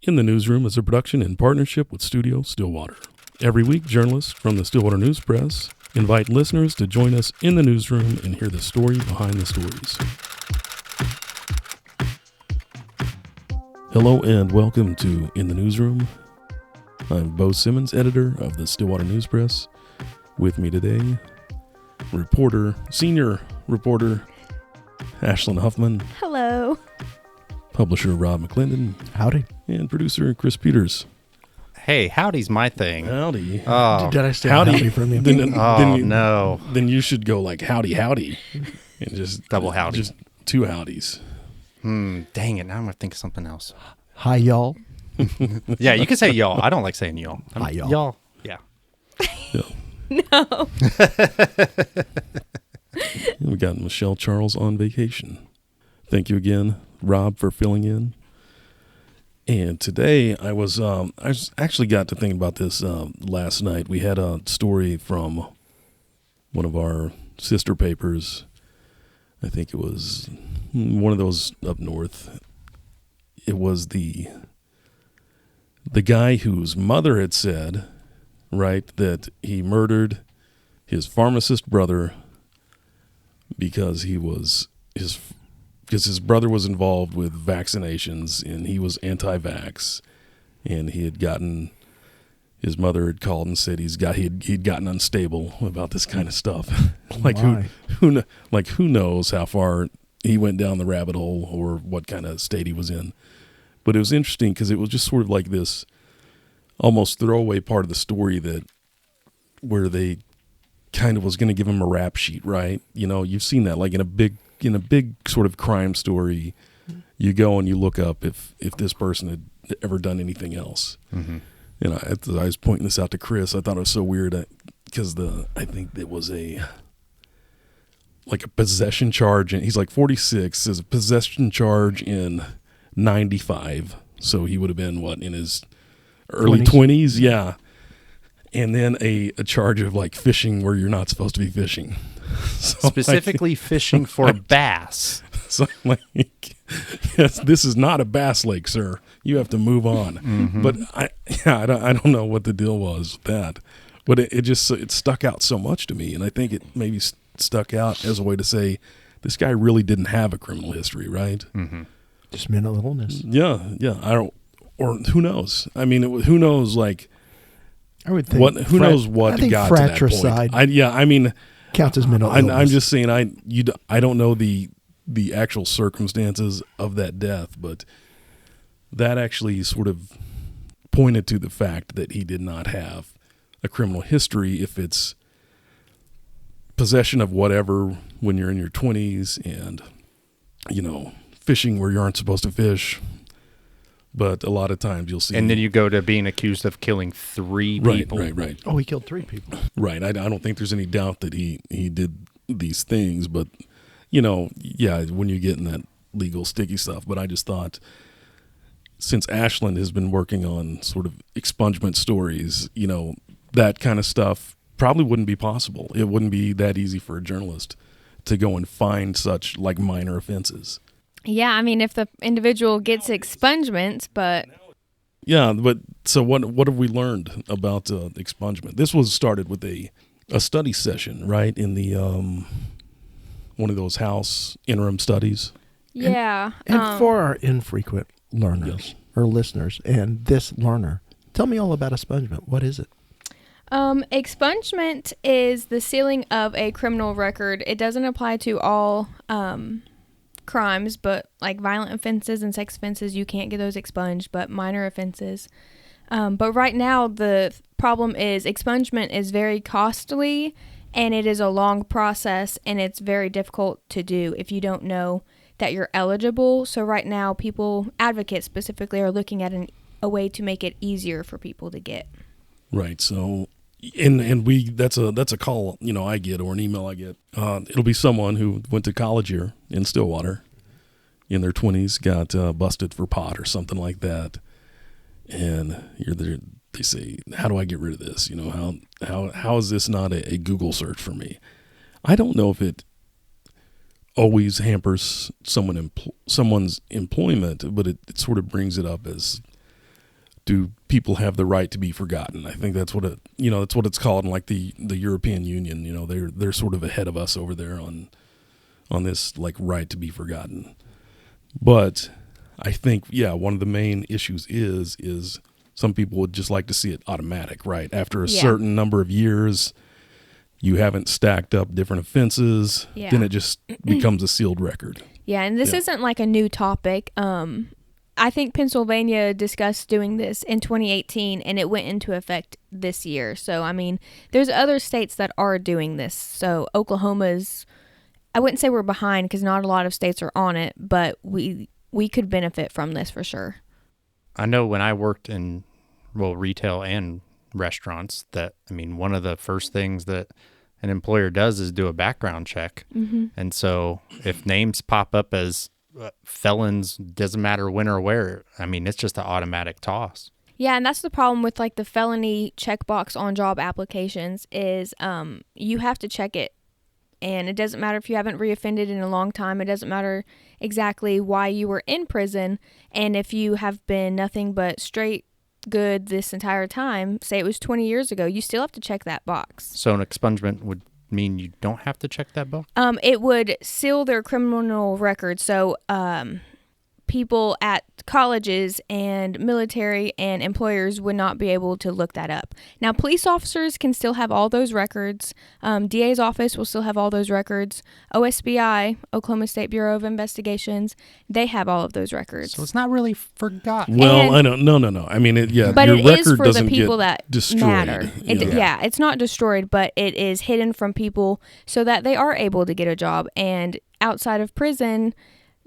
In the Newsroom is a production in partnership with Studio Stillwater. Every week, journalists from the Stillwater News Press invite listeners to join us in the newsroom and hear the story behind the stories. Hello and welcome to In the Newsroom. I'm Beau Simmons, editor of the Stillwater News Press. With me today, senior reporter Ashlynd Huffman. Hello. Publisher Rob McClendon. Howdy. And producer Chris Peters. Hey, howdy's my thing. Howdy. Oh, Did I say howdy from you? no. Then you should go like howdy, howdy. And just double howdy. Just two howdies. Dang it. Now I'm going to think of something else. Hi, y'all. Yeah, you can say y'all. I don't like saying y'all. Hi, y'all. Y'all. Yeah. No. We got Michelle Charles on vacation. Thank you again, Rob, for filling in. And today I actually got to thinking about this last night. We had a story from one of our sister papers. I think it was one of those up north. It was the guy whose mother had said, right, that he murdered his pharmacist brother because his brother was involved with vaccinations and he was anti-vax, and his mother had called and said he'd gotten unstable about this kind of stuff. Who knows how far he went down the rabbit hole or what kind of state he was in. But it was interesting because it was just sort of like this almost throwaway part of the story where they kind of was going to give him a rap sheet, right? You know, you've seen that like in a big sort of crime story. You go and you look up if this person had ever done anything else. Mm-hmm. And as I was pointing this out to Chris, I thought it was so weird because I think it was a possession charge, and he's like 46. There's a possession charge in 95, so he would have been in his early 20s, yeah. And then a charge of like fishing where you're not supposed to be fishing. So specifically fishing for bass. So yes, this is not a bass lake, sir. You have to move on. Mm-hmm. But I don't know what the deal was with that. But it stuck out so much to me, and I think it maybe stuck out as a way to say this guy really didn't have a criminal history, right? Mm-hmm. Just mental illness. Yeah. Or who knows? I mean, who knows? Like, I would think. Who knows what got to that point? Counts as mental illness. I'm just saying I don't know the actual circumstances of that death, but that actually sort of pointed to the fact that he did not have a criminal history if it's possession of whatever when you're in your 20s and, fishing where you aren't supposed to fish. But a lot of times you'll see. And then you go to being accused of killing 3 people. Right. Oh, he killed 3 people. Right. I don't think there's any doubt that he did these things. But, when you get in that legal sticky stuff. But I just thought, since Ashlynd has been working on sort of expungement stories, that kind of stuff probably wouldn't be possible. It wouldn't be that easy for a journalist to go and find such like minor offenses. Yeah, I mean, if the individual gets expungement, but... Yeah, but so what have we learned about expungement? This was started with a study session, right, in the one of those House interim studies. Yeah. And for our infrequent learners or listeners and this learner, tell me all about expungement. What is it? Expungement is the sealing of a criminal record. It doesn't apply to all... crimes, but like violent offenses and sex offenses, you can't get those expunged, but minor offenses. But right now, the problem is expungement is very costly, and it is a long process, and it's very difficult to do if you don't know that you're eligible. So right now, advocates specifically, are looking at a way to make it easier for people to get. Right. So, and that's a call, I get, or an email I get. It'll be someone who went to college here in Stillwater in their 20s, got busted for pot or something like that. And they say, how do I get rid of this? How is this not a Google search for me? I don't know if it always hampers someone's employment, but it sort of brings it up as do people have the right to be forgotten? I think that's what that's what it's called in like the European Union. They're sort of ahead of us over there on this like right to be forgotten. But I think one of the main issues is some people would just like to see it automatic, right? After a certain number of years, you haven't stacked up different offenses, then it just becomes a sealed record. Yeah, and this isn't like a new topic. I think Pennsylvania discussed doing this in 2018, and it went into effect this year. So, I mean, there's other states that are doing this. So, Oklahoma's, I wouldn't say we're behind because not a lot of states are on it, but we could benefit from this for sure. I know when I worked in, retail and restaurants that, one of the first things that an employer does is do a background check. Mm-hmm. And so if names pop up as felons, doesn't matter when or where, it's just an automatic toss. Yeah, and that's the problem with like the felony checkbox on job applications is you have to check it. And it doesn't matter if you haven't reoffended in a long time. It doesn't matter exactly why you were in prison. And if you have been nothing but straight good this entire time, say it was 20 years ago, you still have to check that box. So an expungement would mean you don't have to check that box? It would seal their criminal record. So people at colleges and military and employers would not be able to look that up. Now, police officers can still have all those records. DA's office will still have all those records. OSBI, Oklahoma State Bureau of Investigations, they have all of those records. So it's not really forgotten. Well, I don't. No. But your it record is for doesn't the people get that destroyed. matter. It's not destroyed, but it is hidden from people so that they are able to get a job. And outside of prison,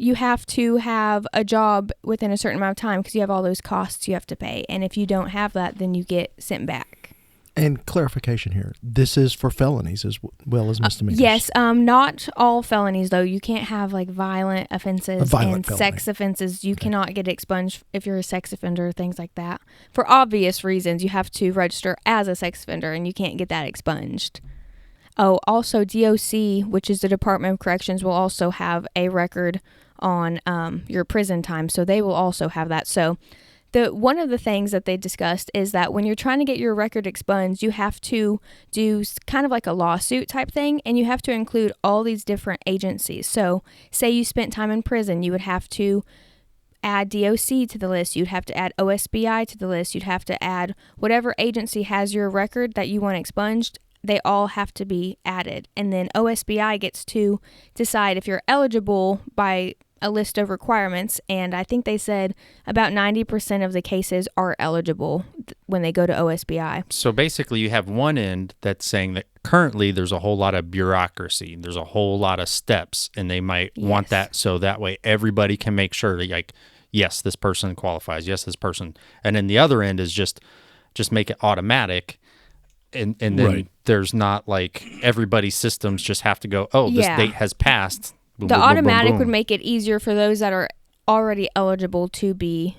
you have to have a job within a certain amount of time because you have all those costs you have to pay. And if you don't have that, then you get sent back. And clarification here, this is for felonies as well as misdemeanors. Yes, not all felonies, though. You can't have like violent offenses and sex offenses. You cannot get expunged if you're a sex offender, things like that. For obvious reasons, you have to register as a sex offender, and you can't get that expunged. Oh, also DOC, which is the Department of Corrections, will also have a record on your prison time, so they will also have that. So one of the things that they discussed is that when you're trying to get your record expunged, you have to do kind of like a lawsuit type thing, and you have to include all these different agencies. So say you spent time in prison, you would have to add DOC to the list, you'd have to add OSBI to the list, you'd have to add whatever agency has your record that you want expunged. They all have to be added. And then OSBI gets to decide if you're eligible by a list of requirements. And I think they said about 90% of the cases are eligible when they go to OSBI. So basically you have one end that's saying that currently there's a whole lot of bureaucracy. There's a whole lot of steps, and they might want that so that way everybody can make sure that, like, yes, this person qualifies. Yes, this person. And then the other end is just make it automatic. And then there's not like everybody's systems just have to go, this date has passed. Boom, the boom, automatic boom, boom. would make it easier for those that are already eligible to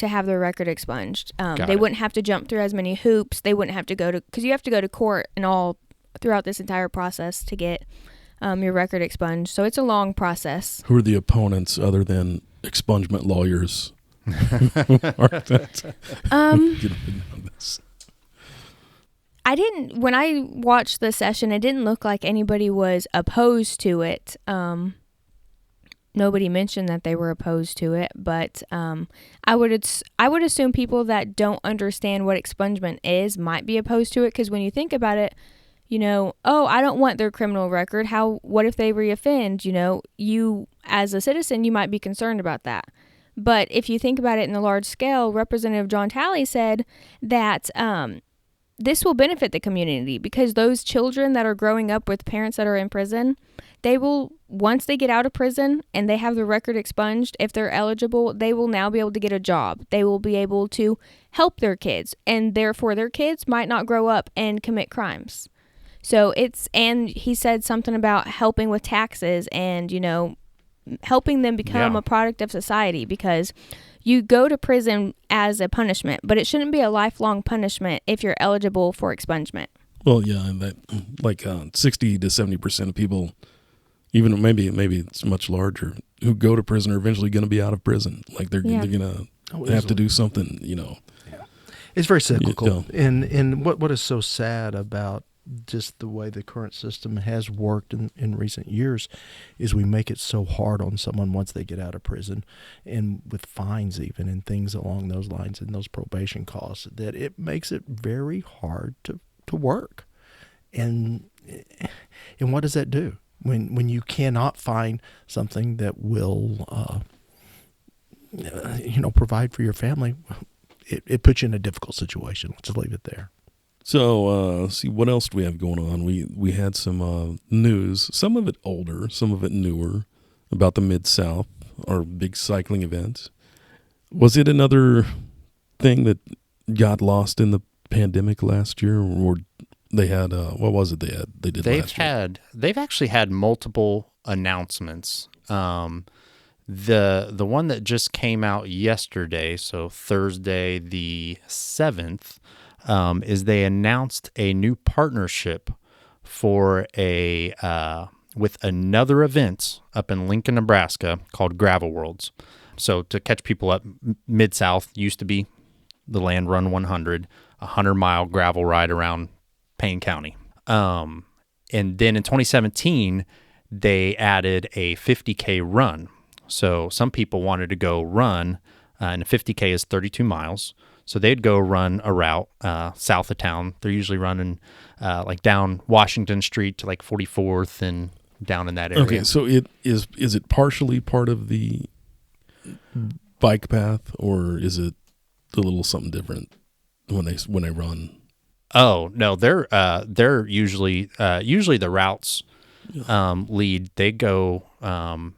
have their record expunged. They wouldn't have to jump through as many hoops. They wouldn't have to because you have to go to court and all throughout this entire process to get your record expunged. So it's a long process. Who are the opponents other than expungement lawyers? When I watched the session, it didn't look like anybody was opposed to it. Nobody mentioned that they were opposed to it, but I would assume people that don't understand what expungement is might be opposed to it, because when you think about it, I don't want their criminal record. What if they reoffend? You as a citizen, you might be concerned about that. But if you think about it in a large scale, Representative John Talley said that this will benefit the community, because those children that are growing up with parents that are in prison, they will, once they get out of prison and they have their record expunged, if they're eligible, they will now be able to get a job. They will be able to help their kids, and therefore their kids might not grow up and commit crimes. So and he said something about helping with taxes and, helping them become a product of society, because you go to prison as a punishment, but it shouldn't be a lifelong punishment if you're eligible for expungement. Well, yeah, and that 60 to 70% of people, even maybe it's much larger, who go to prison are eventually going to be out of prison. Like they're going to have to do something, It's very cyclical. Yeah. And what is so sad about just the way the current system has worked in recent years is we make it so hard on someone once they get out of prison, and with fines even and things along those lines and those probation costs, that it makes it very hard to work. And what does that do when you cannot find something that will provide for your family? It puts you in a difficult situation. Let's leave it there. So, see, what else do we have going on? We had some news, some of it older, some of it newer, about the Mid-South, our big cycling event. Was it another thing that got lost in the pandemic last year, or they had what was it they did last year? They've actually had multiple announcements. The one that just came out yesterday, so Thursday the 7th, is they announced a new partnership for with another event up in Lincoln, Nebraska called Gravel Worlds. So to catch people up, Mid-South used to be the Land Run 100, a 100-mile gravel ride around Payne County. And then in 2017, they added a 50K run. So some people wanted to go run, and a 50K is 32 miles. So they'd go run a route south of town. They're usually running like down Washington Street to like 44th and down in that area. Okay, so is it partially part of the bike path, or is it a little something different when they run? Oh no, they're usually the routes lead. They go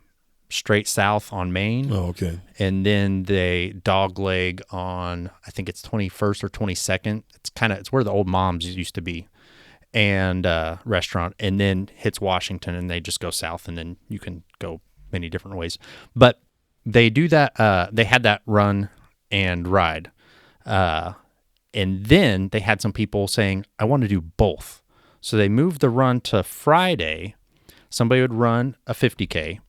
straight south on Main. Oh, okay. And then they dogleg on, I think it's 21st or 22nd. It's where the old Moms used to be, and restaurant, and then hits Washington, and they just go south, and then you can go many different ways. But they do that. They had that run and ride, and then they had some people saying, "I want to do both." So they moved the run to Friday. Somebody would run a 50K.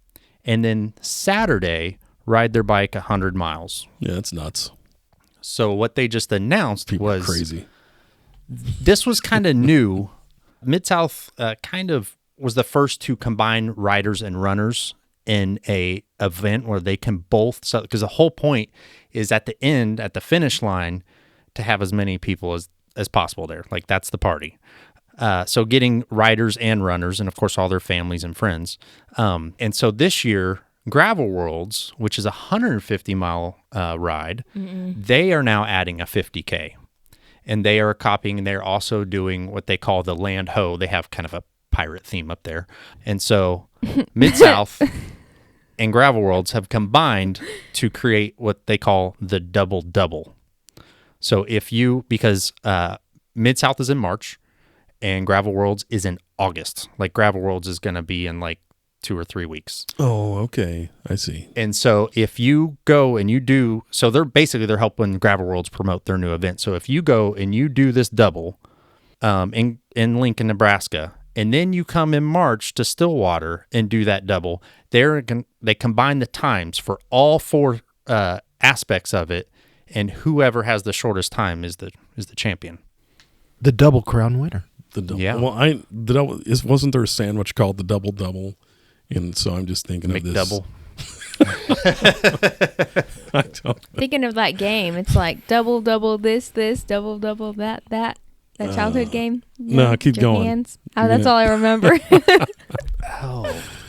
And then Saturday, ride their bike 100 miles. Yeah, that's nuts. So what they just announced People was are crazy. This was kind of new. Mid-South kind of was the first to combine riders and runners in a event where they can both. So because the whole point is at the end, at the finish line, to have as many people as possible there. Like that's the party. So getting riders and runners, and of course all their families and friends. And so this year, Gravel Worlds, which is a 150-mile ride, they are now adding a 50K. And they are copying, and they're also doing what they call the Land Ho. They have kind of a pirate theme up there. And so Mid-South and Gravel Worlds have combined to create what they call the double-double. So because Mid-South is in March, and Gravel Worlds is in August. Like Gravel Worlds is going to be in like 2 or 3 weeks. Oh, okay. I see. And so if you go and you do, so they're helping Gravel Worlds promote their new event. So if you go and you do this double in Lincoln, Nebraska, and then you come in March to Stillwater and do that double, they combine the times for all 4 aspects of it, and whoever has the shortest time is the champion. The double crown winner. Yeah. Well, wasn't there a sandwich called the Double Double? And so I'm just thinking of this. McDouble. I don't know. Thinking of that game, it's like double this, double that childhood game. No, keep going. Hands. Oh, that's all I remember.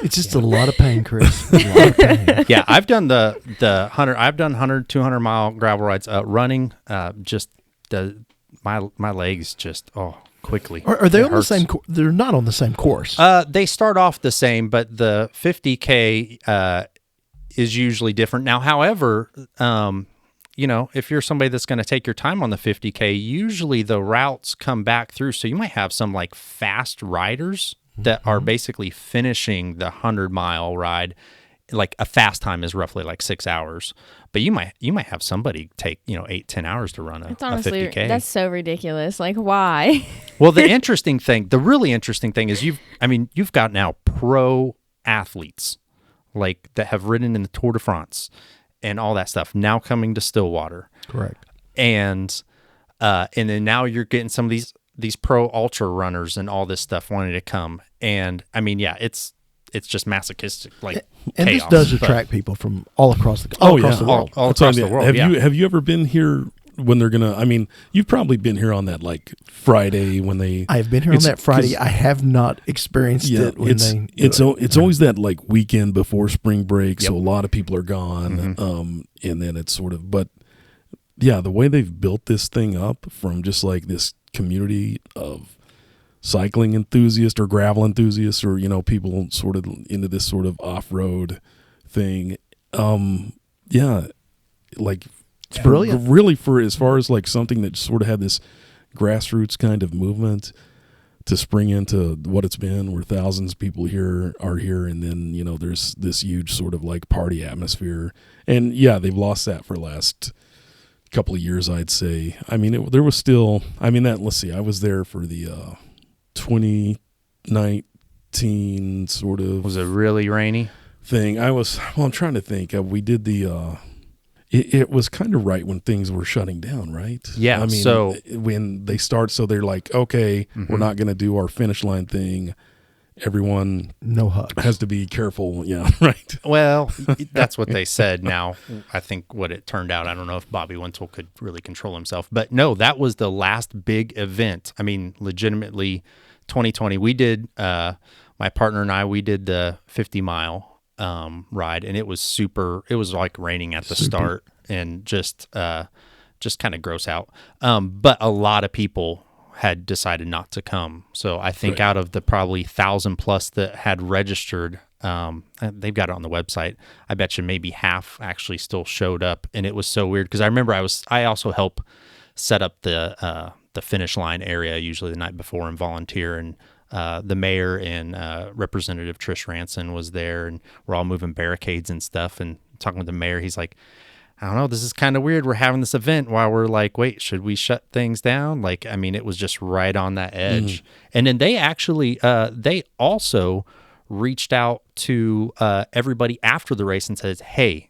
It's just a lot of pain, Chris. A lot of pain. Yeah, I've done the 100. I've done 100, 200 mile gravel rides. Running, my legs just quickly. Are they on the same? They're not on the same course. They start off the same, but the 50K is usually different. Now, however, if you're somebody that's going to take your time on the 50K, usually the routes come back through. So you might have some like fast riders that are basically finishing the 100-mile ride. Like a fast time is roughly like 6 hours, but you might have somebody take 8-10 hours to run a 50K. That's so ridiculous. Like why? Well, the really interesting thing is you've got now pro athletes like that have ridden in the Tour de France and all that stuff now coming to Stillwater. Correct. And And then now you're getting some of these pro ultra runners and all this stuff wanting to come. And I mean, yeah, it's just masochistic, like and chaos, this does but- attract people from all across the world. all That's what I across the mean. world. Have you ever been here when they're gonna? I mean, you've probably been here on that like Friday when they. I have been here on It's- that Friday. 'cause- I have not experienced it when it's they. do it's it. it's always that like weekend before spring break, so a lot of people are gone, and then it's sort of. But yeah, the way they've built this thing up from just like this community of cycling enthusiasts or gravel enthusiasts, or people sort of into this sort of off-road thing. Yeah, like It's brilliant. Really, for as far as like something that sort of had this grassroots kind of movement to spring into what it's been, where thousands of people are here, and then there's this huge sort of like party atmosphere. And yeah, they've lost that for the last couple of years, I'd say. I mean, there was still. I mean, let's see. I was there for the 2019 sort of. Was it really rainy? Thing. I'm trying to think. We did the. It was kind of right when things were shutting down, right? Yeah. I mean, so when they start, so they're like, okay, we're not going to do our finish line thing. Everyone No hugs. has to be careful. Yeah, right. well, that's what they said. Now, I think what it turned out, I don't know if Bobby Wintle could really control himself, but no, that was the last big event. I mean, legitimately, 2020. We did. My partner and I, we did the 50-mile. Ride, and it was super. It was like raining at the start, and just kind of gross out. But a lot of people had decided not to come. So I think out of the probably 1,000+ that had registered, they've got it on the website. I bet you maybe half actually still showed up, and it was so weird because I remember I also help set up the finish line area usually the night before and volunteer and. The mayor and Representative Trish Ranson was there, and we're all moving barricades and stuff. And talking with the mayor, he's like, I don't know, this is kind of weird. We're having this event while we're like, wait, should we shut things down? Like, I mean, it was just right on that edge. And then they actually, they also reached out to everybody after the race and says, hey,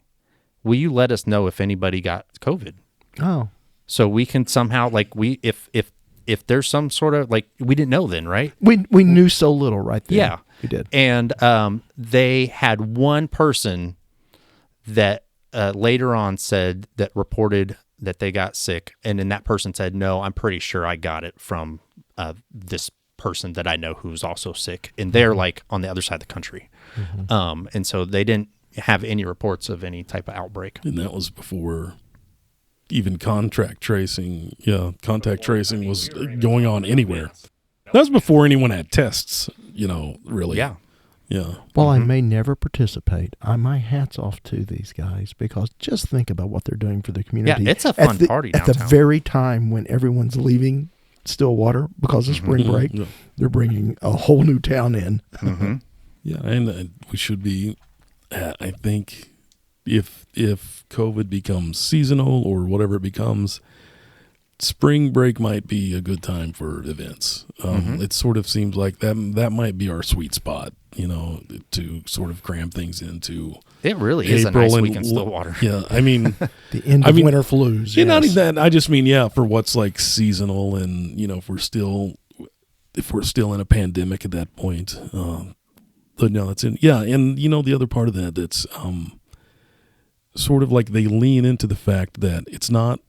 will you let us know if anybody got COVID? Oh, So we can somehow, like, if there's some sort of, like, we didn't know then, right? we knew so little right there. Yeah. We did. And they had one person that later on said that reported that they got sick. And then that person said, no, I'm pretty sure I got it from this person that I know who's also sick. And they're like on the other side of the country. And so they didn't have any reports of any type of outbreak. And that was before even contact tracing was going on anywhere. That was before anyone had tests, really. Yeah. Yeah. While I may never participate, my hat's off to these guys, because just think about what they're doing for the community. Yeah, it's a fun party At the downtown. very time when everyone's leaving Stillwater because of spring break, Yeah. they're bringing a whole new town in. Yeah, and we should be, I think, if COVID becomes seasonal or whatever it becomes, spring break might be a good time for events. It sort of seems like that might be our sweet spot, to sort of cram things into. It really is a April nice and week in Stillwater. Yeah, I mean, The end of winter flus. yeah, not yes. even that. I just mean, yeah, for what's like seasonal, and if we're still in a pandemic at that point. But no, it's in, yeah, and the other part of that's sort of like they lean into the fact that it's not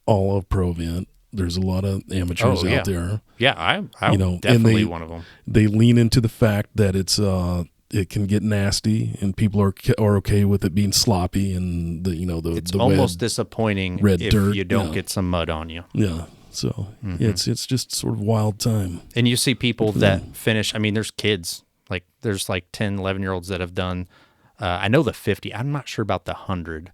all a pro event. There's a lot of amateurs out there. Yeah, I'm and definitely one of them. They lean into the fact that it can get nasty, and people are okay with it being sloppy, and It's the almost red, disappointing red if dirt, you don't yeah. get some mud on you. Yeah, so it's just sort of wild time. And you see people that finish. I mean, there's kids. Like, there's like 10, 11-year-olds that have done, I know the 50. I'm not sure about the 100.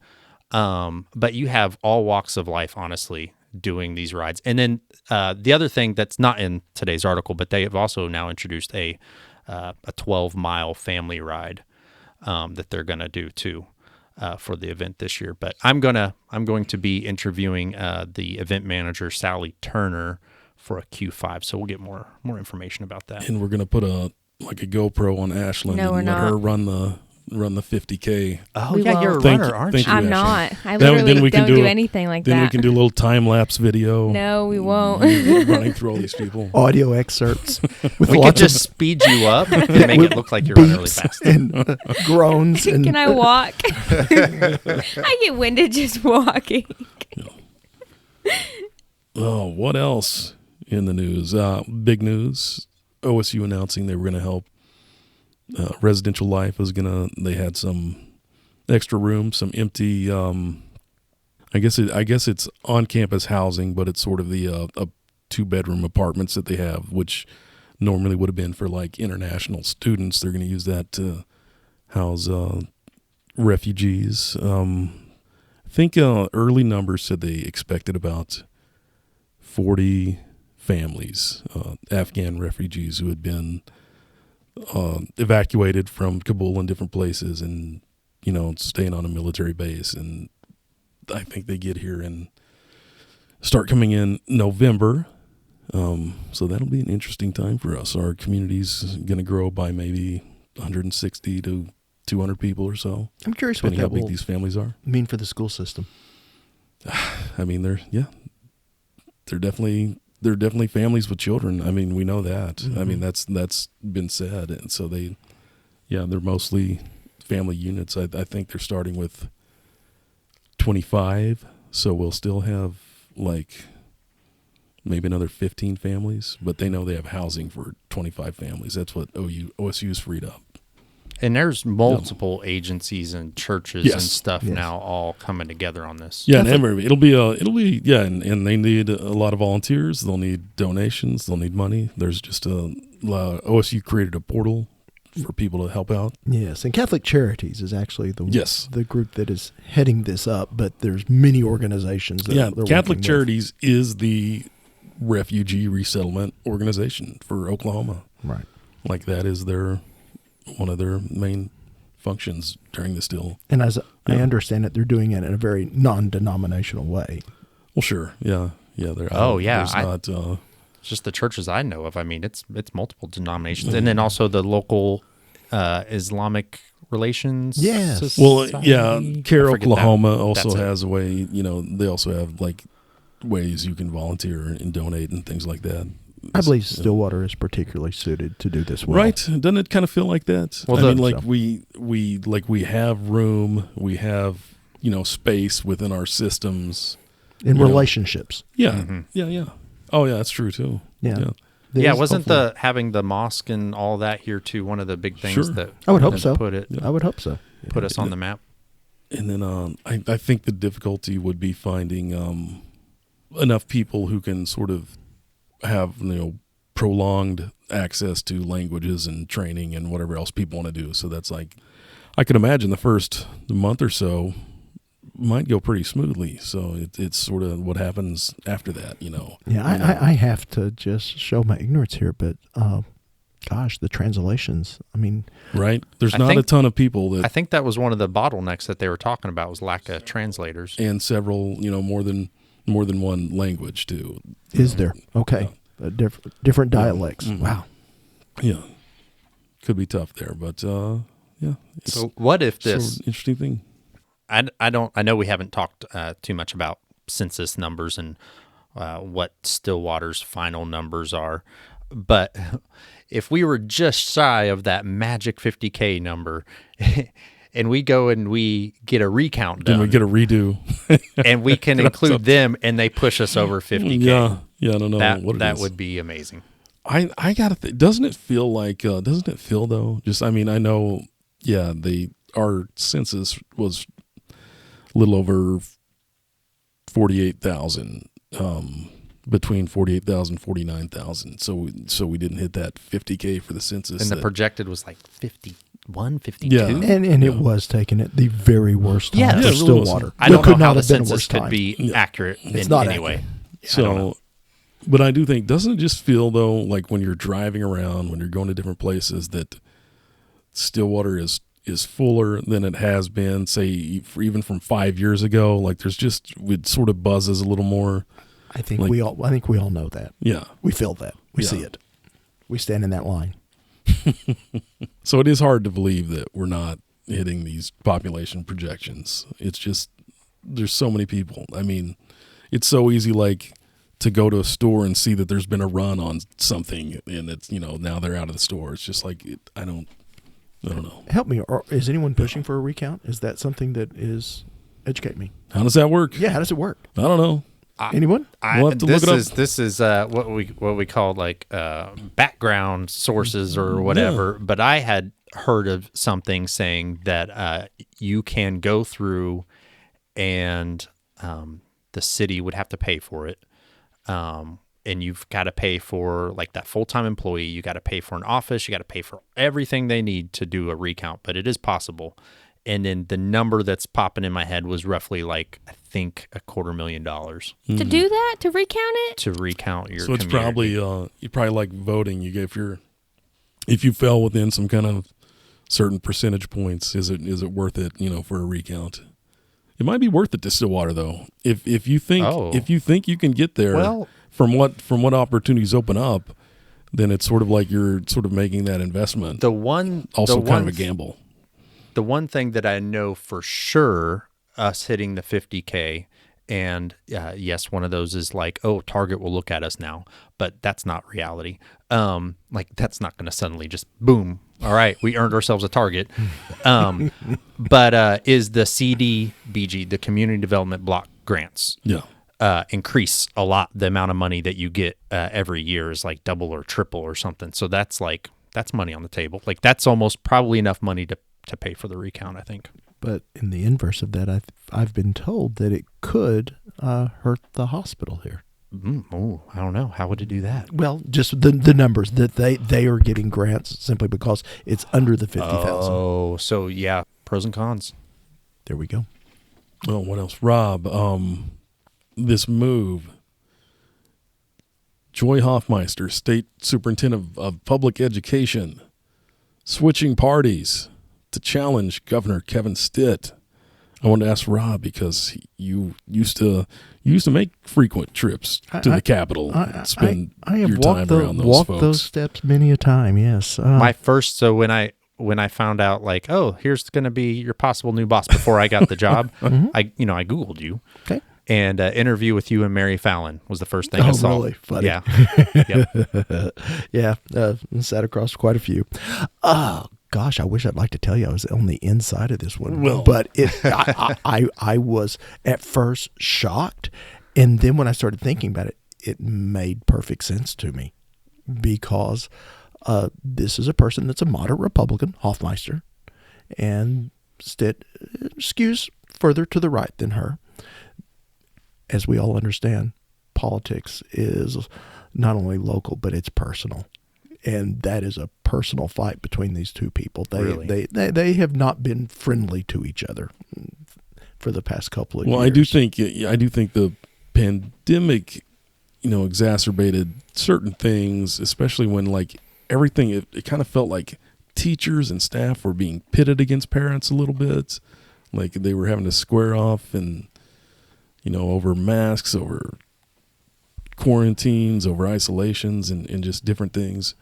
But you have all walks of life, honestly, doing these rides. And then the other thing that's not in today's article, but they have also now introduced a 12-mile family ride that they're going to do too for the event this year. But I'm going to be interviewing the event manager, Sally Turner, for a Q5. So we'll get more information about that. And we're gonna put a GoPro on Ashlynd No, we're and let not. her run the run the 50K. Oh, We yeah, won't. you're a Thank runner, you- aren't thank you? you. I'm Ashlynd. not. I Then literally we can don't do do- anything like Then that. we can do a little time-lapse video. No, we won't. Running through all these people. Audio excerpts with We could lots just of speed you up and make it look like you're running really beeps fast. and groans and Can I walk? I get winded just walking. Oh, what else in the news? Big news. OSU announcing they were going to help residential life. They had some extra rooms, some empty. I guess it's on campus housing, but it's sort of the a 2-bedroom apartments that they have, which normally would have been for like international students. They're going to use that to house refugees. I think early numbers said they expected about 40 families, Afghan refugees who had been evacuated from Kabul and different places, and staying on a military base. And I think they get here and start coming in November. So that'll be an interesting time for us. Our community's going to grow by maybe 160 to 200 people or so. I'm curious what depending how that big will these families are. mean for the school system. I mean, they're definitely families with children. I mean, we know that. Mm-hmm. I mean, that's been said, and so they're mostly family units. I think they're starting with 25, so we'll still have like maybe another 15 families, but they know they have housing for 25 families. That's what OSU's freed up. And there's multiple agencies and churches Yes. and stuff Yes. now all coming together on this. Yeah, and it'll be and they need a lot of volunteers. They'll need donations. They'll need money. There's just OSU created a portal for people to help out. Yes, and Catholic Charities is actually Yes. the group that is heading this up, but there's many organizations that they're Catholic working Charities is the refugee resettlement organization for Oklahoma. with. Right. Like that is one of their main functions during this deal. And as I Yeah. understand it, they're doing it in a very non-denominational way. Well, sure, yeah. Oh, yeah, There's not. It's just the churches I know of. I mean, it's multiple denominations. And then also the local Islamic relations. Yes. Well, Society. yeah. Care I forget Oklahoma that. also That's it. has a way. They also have like ways you can volunteer and donate and things like that. I believe Stillwater is particularly suited to do this well. Right? Doesn't it kind of feel like that? Well, I mean, so. we have room, we have space within our systems. In You know. relationships. Yeah, Mhm. yeah. Oh, yeah, that's true too. Yeah. Yeah, There's wasn't hopefully- having the mosque and all that here too one of the big things Sure. that I would hope that so. put I would hope so. put us on the map? And then I think the difficulty would be finding enough people who can sort of have prolonged access to languages and training and whatever else people want to do. So that's like, I could imagine the first month or so might go pretty smoothly. So it's sort of what happens after that, Yeah, I have to just show my ignorance here, but gosh, the translations. I mean, Right? There's I not a think- ton of people I that, think that was one of the bottlenecks that they were talking about was lack of translators. and several, more than one language too. is there? Okay. Different dialects. Mhm. Wow. Yeah. Could be tough there, but yeah. It's So what if sort of this? an interesting thing. I know we haven't talked too much about census numbers and what Stillwater's final numbers are, but if we were just shy of that magic 50K number, and we go and we get a recount Then done, we get a redo. and we can include them, and they push us over 50K. Yeah, I don't know what it that is. would be amazing. I gotta doesn't it feel though, just, I mean, I know, yeah, our census was a little over 48,000, between 48,000 and 49,000. So we didn't hit that 50K for the census. And the that- projected was like 51, 52. Yeah. And it was taken at the very worst time Yeah. for Yeah, it really was. Stillwater. I There don't could know how not the have been a census worse could time. be Yeah. accurate It's in not any way. accurate. I don't know. So, but I do think, doesn't it just feel though, like when you're driving around, when you're going to different places, that Stillwater is fuller than it has been, say, even from 5 years ago? Like it sort of buzzes a little more. I think Like- we all know that. Yeah. We feel that. We Yeah. see it. We stand in that line. So it is hard to believe that we're not, hitting these population projections. It's just, there's so many people. I mean, it's so easy, like, to go to a store and see that there's been a run on something, and it's, now they're out of the store. It's just like, I don't know. Help me. Or is anyone pushing for a recount? Is that something that is, educate me. How does that work? Yeah, how does it work? I don't know. Anyone? We'll have to look it up. This is what we call like background sources or whatever. Yeah. But I had heard of something saying that you can go through and the city would have to pay for it. And you've got to pay for like that full-time employee. You got to pay for an office. You got to pay for everything they need to do a recount, but it is possible. And then the number that's popping in my head was roughly like, I think $250,000 to do that, to recount it, to recount your. So it's community. probably you probably like voting. You if you fell within some kind of certain percentage points, is it worth it? For a recount. It might be worth it to Stillwater though. If you think you can get there, well, from what opportunities open up, then it's sort of like you're sort of making that investment. Kind of a gamble. The one thing that I know for sure, us hitting the 50K, and yes, one of those is like, oh, Target will look at us now, but that's not reality. Like that's not going to suddenly just boom. All right, we earned ourselves a Target. But is the CDBG, the Community Development Block Grants, increase a lot. The amount of money that you get every year is like double or triple or something. So that's money on the table. Like that's almost probably enough money to pay for the recount, I think. But in the inverse of that, I've been told that it could hurt the hospital here. I don't know. How would it do that? Well, just the numbers that they are getting grants simply because it's under the 50,000. Oh, so yeah, pros and cons. There we go. Well, what else, Rob? This move. Joy Hofmeister, State Superintendent of Public Education, switching parties to challenge Governor Kevin Stitt. I wanted to ask Rob because you used to make frequent trips to the Capitol. Spend your time around those folks. Walked those steps many a time. Yes. My first. So when I found out like, oh, here's going to be your possible new boss before I got the job, I Googled you. Okay. And interview with you and Mary Fallon was the first thing I saw. Really? Funny. Yeah. Yep. Yeah. Sat across quite a few. Gosh, I wish I'd like to tell you I was on the inside of this one. Well. But I was at first shocked. And then when I started thinking about it, it made perfect sense to me because this is a person that's a moderate Republican, Hofmeister, and Stitt skews further to the right than her. As we all understand, politics is not only local, but it's personal. And that is a personal fight between these two people. They have not been friendly to each other for the past couple of years. Well, I do think the pandemic, exacerbated certain things, especially when like everything. It kind of felt like teachers and staff were being pitted against parents a little bit, like they were having to square off and over masks, over quarantines, over isolations, and just different things.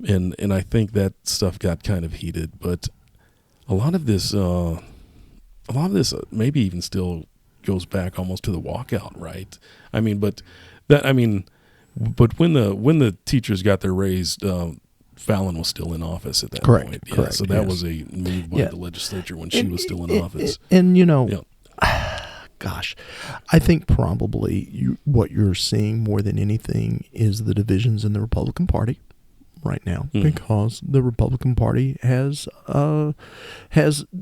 And I think that stuff got kind of heated, but a lot of this maybe even still goes back almost to the walkout, right? But when the teachers got their raise, Fallon was still in office at that point. Yeah, Correct. So that was a move by the legislature when she was still in office. Gosh, I think probably what you're seeing more than anything is the divisions in the Republican Party right now, because the Republican Party has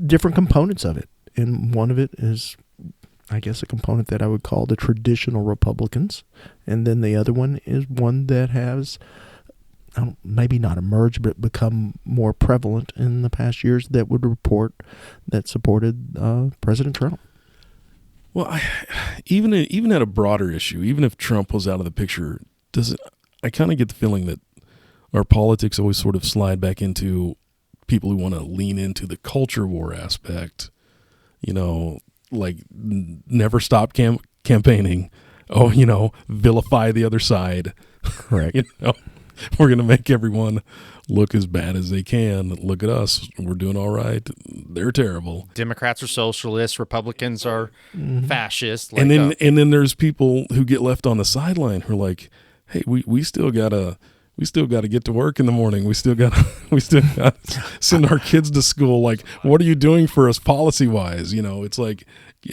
different components of it, and one of it is, I guess, a component that I would call the traditional Republicans, and then the other one is one that has maybe not emerged, but become more prevalent in the past years that supported President Trump. Well, even at a broader issue, even if Trump was out of the picture, I kind of get the feeling that our politics always sort of slide back into people who want to lean into the culture war aspect, like never stop campaigning. Oh, vilify the other side. Correct. we're gonna make everyone look as bad as they can. Look at us, we're doing all right. They're terrible. Democrats are socialists, Republicans are fascists. And then there's people who get left on the sideline who are like, hey, we still gotta get to work in the morning. We still gotta send our kids to school. Like, what are you doing for us policy wise? It's like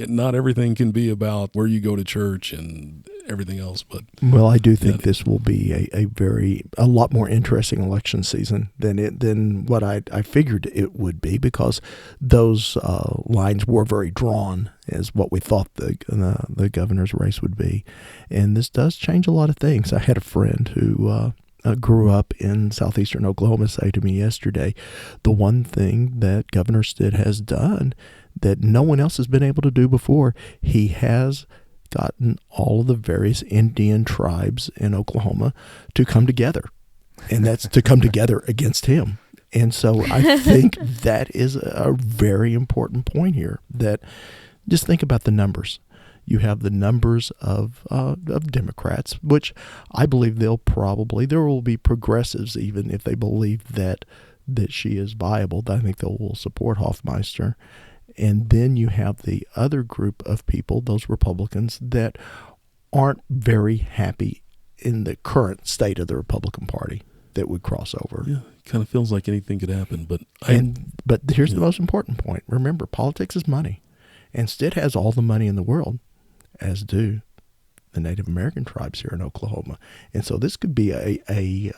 not everything can be about where you go to church and everything else. But well, I do think this will be a lot more interesting election season than what I figured it would be, because those lines were very drawn as what we thought the governor's race would be, and this does change a lot of things. I had a friend who grew up in southeastern Oklahoma say to me yesterday, the one thing that Governor Stitt has done that no one else has been able to do before, he has gotten all of the various Indian tribes in Oklahoma to come together, and that's to come together against him. And so I think that is a very important point here, that just think about the numbers. You have the numbers of Democrats, which I believe there will be progressives, even if they believe that she is viable. I think they will support Hofmeister. And then you have the other group of people, those Republicans, that aren't very happy in the current state of the Republican Party, that would cross over. Yeah, it kind of feels like anything could happen. But here's the most important point. Remember, politics is money. And Stitt has all the money in the world, as do the Native American tribes here in Oklahoma. And so this could be a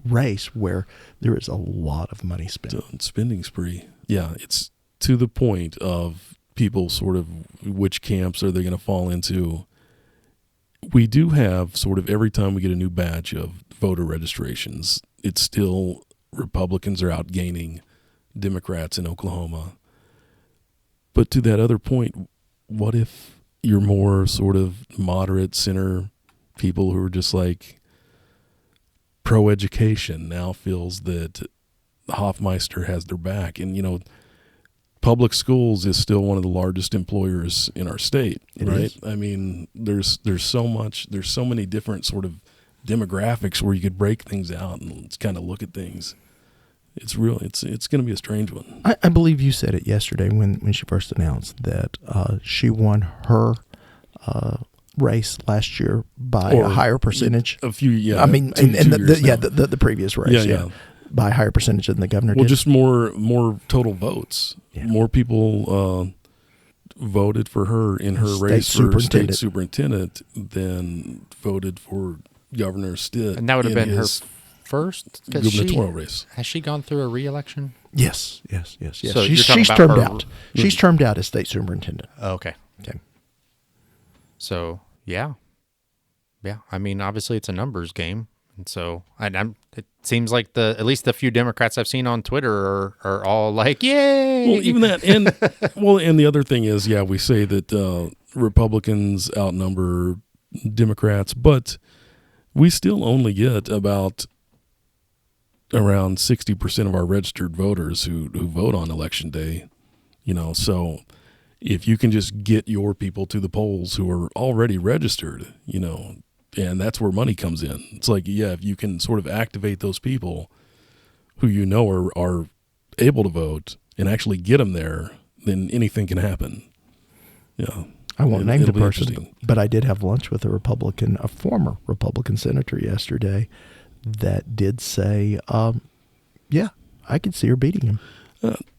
race where there is a lot of money spent. Spending spree. Yeah, it's to the point of people sort of which camps are they going to fall into. We do have sort of every time we get a new batch of voter registrations, it's still Republicans are outgaining Democrats in Oklahoma. But to that other point, what if you're more sort of moderate center people who are just like pro-education now feels that Hofmeister has their back? And, public schools is still one of the largest employers in our state, right? Is. I mean, there's so many different sort of demographics where you could break things out and kind of look at things. It's going to be a strange one. I believe you said it yesterday when she first announced that she won her race last year by a higher percentage. A few, yeah. I mean, the previous race, yeah. By a higher percentage than the governor did. Well, just more total votes. Yeah. More people voted for her in her race for state superintendent than voted for Governor Stitt. And that would have been her first gubernatorial race. Has she gone through a re-election? Yes. So she's termed out. She's termed out as state superintendent. Oh, okay. So yeah. I mean, obviously it's a numbers game. And so it seems like at least the few Democrats I've seen on Twitter are all like, yay! Well, even that, and the other thing is, we say that Republicans outnumber Democrats, but we still only get about around 60% of our registered voters who vote on election day. So if you can just get your people to the polls who are already registered, and that's where money comes in. It's like, if you can sort of activate those people who are able to vote and actually get them there, then anything can happen. Yeah. I won't name the person, but I did have lunch with a former Republican senator yesterday that did say, I could see her beating him.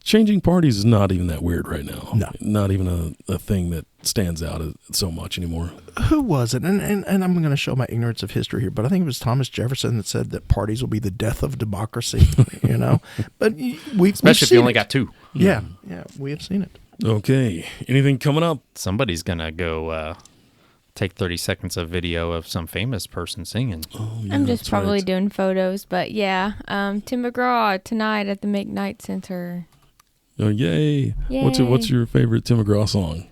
Changing parties is not even that weird right now. No. Not even a thing that stands out so much anymore. Who was it? And I'm going to show my ignorance of history here, but I think it was Thomas Jefferson that said that parties will be the death of democracy, But especially if you only got two. Yeah, we have seen it. Okay. Anything coming up? Somebody's going to go take 30 seconds of video of some famous person singing. Oh, yeah, I'm just probably doing photos, but Tim McGraw tonight at the McKnight Center. Oh, yay. What's your favorite Tim McGraw song?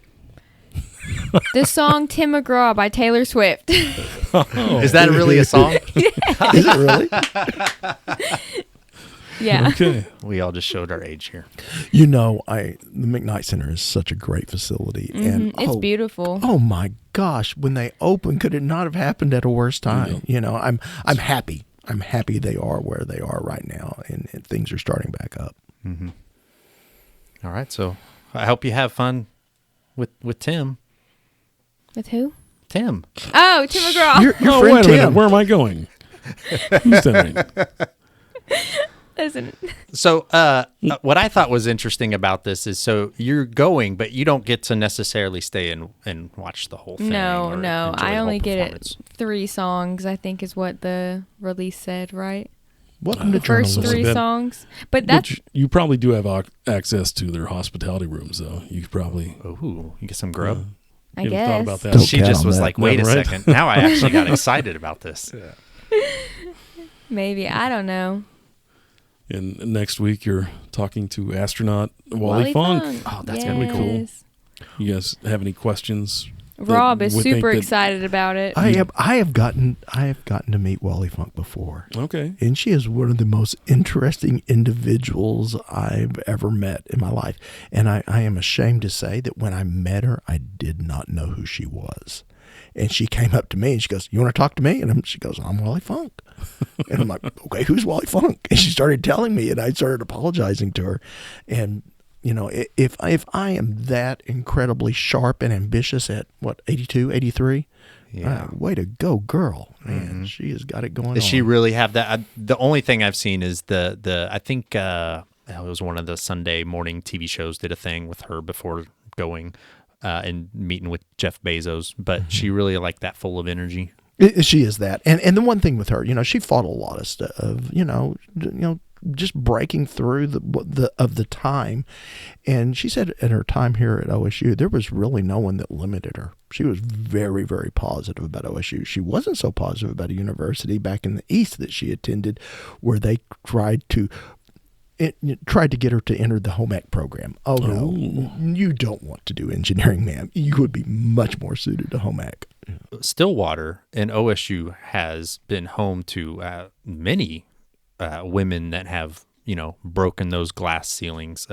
The song Tim McGraw by Taylor Swift. Is that really a song? Is it really? Yeah. Okay. We all just showed our age here. The McKnight Center is such a great facility. And it's beautiful. Oh my gosh, when they opened, could it not have happened at a worse time? I'm happy. I'm happy they are where they are right now, and things are starting back up. Mm-hmm. All right, so I hope you have fun with Tim. With who? Tim. Oh, Tim McGraw. Your Oh, friend wait a minute. Tim. Where am I going? Who's entering? Listen. So what I thought was interesting about this is, so you're going, but you don't get to necessarily stay and watch the whole thing. No. or enjoy the I whole only get performance. it 3 songs, I think is what the release said, right? Welcome to First journalism. 3 That- songs. But that's Which you probably do have access to their hospitality rooms, though. You could probably Ooh, you get some grub. I you ever guess. thought about that. Don't She count just on was that. like, wait No, a right? second. Now I actually got excited about this. Maybe. I don't know. And next week you're talking to astronaut Wally Funk. Oh, that's gonna be cool. Yes. You guys have any questions? Rob is would think super that- excited about it. I have gotten to meet Wally Funk before, Okay. and she is one of the most interesting individuals I've ever met in my life. And I am ashamed to say that when I met her, I did not know who she was. And she came up to me and she goes, "You want to talk to me?" And she goes, "I'm Wally Funk." And I'm like, "Okay, who's Wally Funk?" And she started telling me, and I started apologizing to her. And you know, if I am that incredibly sharp and ambitious at 82, 83, Yeah. way to go, girl! Man, she has got it going. Does on. she really have that? The only thing I've seen is the I think it was one of the Sunday morning TV shows did a thing with her before going and meeting with Jeff Bezos, but she really like that full of energy. She is that, and the one thing with her, you know, she fought a lot of stuff, you know, just breaking through the time. And she said at her time here at OSU, there was really no one that limited her. She was very, very positive about OSU. She wasn't so positive about a university back in the East that she attended, where they tried to get her to enter the home ec program. Oh, no, you don't want to do engineering, ma'am. You would be much more suited to home ec. Stillwater and OSU has been home to many women that have, you know, broken those glass ceilings.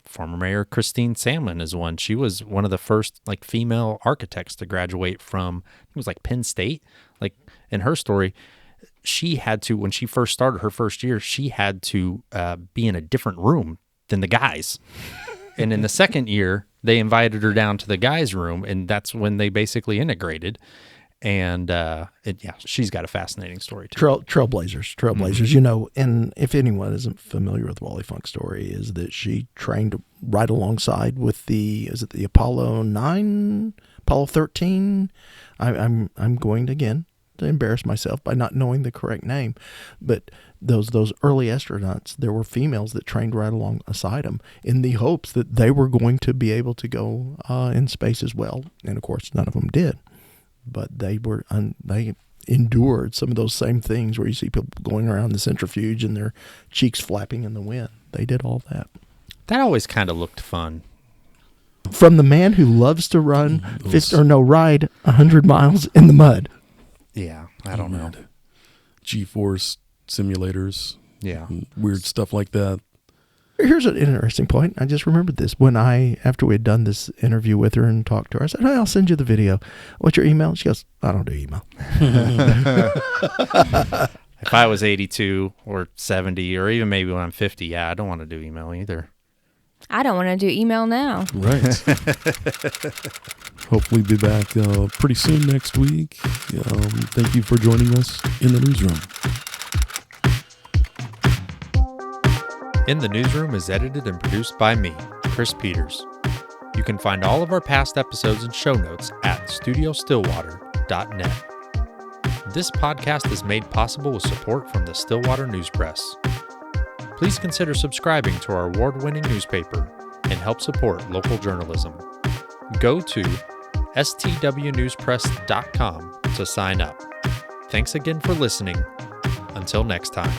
Former Mayor Christine Samlin is one. She was one of the first like female architects to graduate from, I think it was like Penn State. Like in her story, she had to, when she first started her first year, she had to be in a different room than the guys. And in the second year, they invited her down to the guys' room, and that's when they basically integrated. And she's got a fascinating story too. Trailblazers, you know. And if anyone isn't familiar with Wally Funk's story, is that she trained right alongside with the Apollo 9, Apollo 13. I'm going to again to embarrass myself by not knowing the correct name, but those early astronauts, there were females that trained right alongside them in the hopes that they were going to be able to go in space as well. And of course, none of them did. But they endured some of those same things where you see people going around the centrifuge and their cheeks flapping in the wind. They did all that. That always kind of looked fun. From the man who loves to ride 100 miles in the mud. Yeah, I don't know. G-force simulators. Yeah. Weird stuff like that. Here's an interesting point. I just remembered this. After we had done this interview with her and talked to her, I said, "Hey, I'll send you the video. What's your email?" She goes, "I don't do email." If I was 82 or 70 or even maybe when I'm 50, I don't want to do email either. I don't want to do email now. Right. Hopefully be back pretty soon next week. Thank you for joining us in the newsroom. In the Newsroom is edited and produced by me, Chris Peters. You can find all of our past episodes and show notes at studiostillwater.net. This podcast is made possible with support from the Stillwater News Press. Please consider subscribing to our award-winning newspaper and help support local journalism. Go to stwnewspress.com to sign up. Thanks again for listening. Until next time.